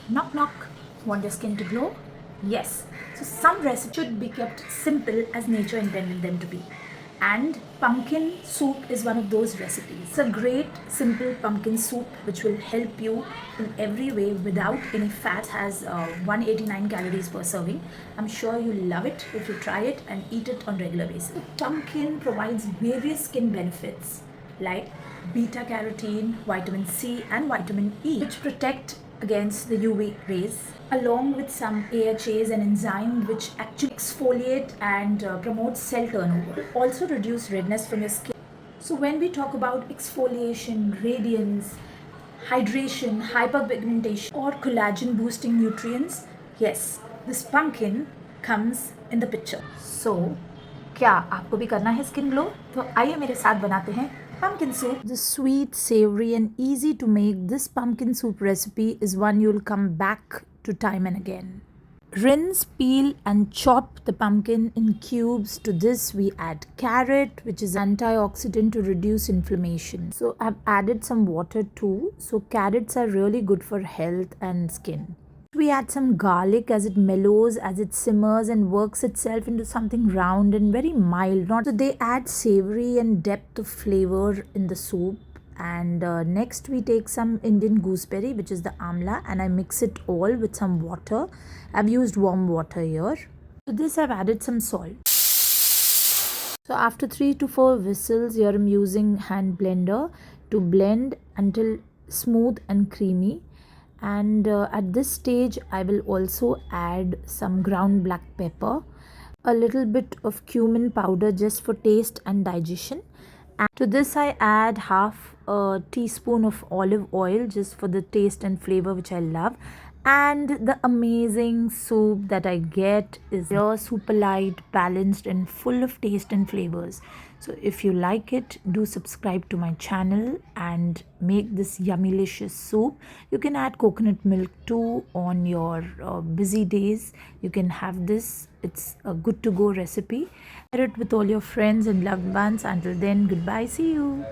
Knock knock. Want your skin to glow? Yes. So some recipes should be kept simple as nature intended them to be. And pumpkin soup is one of those recipes. It's a great simple pumpkin soup which will help you in every way without any fat. Has 189 calories per serving. I'm sure you'll love it if you try it and eat it on regular basis. Pumpkin provides various skin benefits like beta carotene, vitamin C, and vitamin E, which protect against the UV rays, along with some AHAs and enzyme which actually exfoliate and promote cell turnover. Also reduce redness from your skin. So when we talk about exfoliation, radiance, hydration, hyperpigmentation, or collagen boosting nutrients, yes, this pumpkin comes in the picture. So क्या आपको भी करना है skin glow? तो आइए मेरे साथ बनाते हैं pumpkin soup. The sweet, savory, and easy to make, this pumpkin soup recipe is one you'll come back to time and again. Rinse, peel, and chop the pumpkin in cubes. To this, we add carrot, which is antioxidant to reduce inflammation. So, I've added some water too. So, carrots are really good for health and skin. We add some garlic as it mellows, as it simmers and works itself into something round and very mild. Not so they add savory and depth of flavor in the soup. And next we take some Indian gooseberry, which is the amla, and I mix it all with some water. I've used warm water here. To this I've added some salt. So after 3 to 4 whistles, here I'm using hand blender to blend until smooth and creamy. And at this stage I will also add some ground black pepper, a little bit of cumin powder just for taste and digestion. And to this I add half a teaspoon of olive oil just for the taste and flavor which I love. And the amazing soup that I get is pure, super light, balanced, and full of taste and flavors. So if you like it, do subscribe to my channel and make this yummylicious soup. You can add coconut milk too on your busy days. You can have this. It's a good to go recipe. Share it with all your friends and loved ones. Until then, goodbye. See you.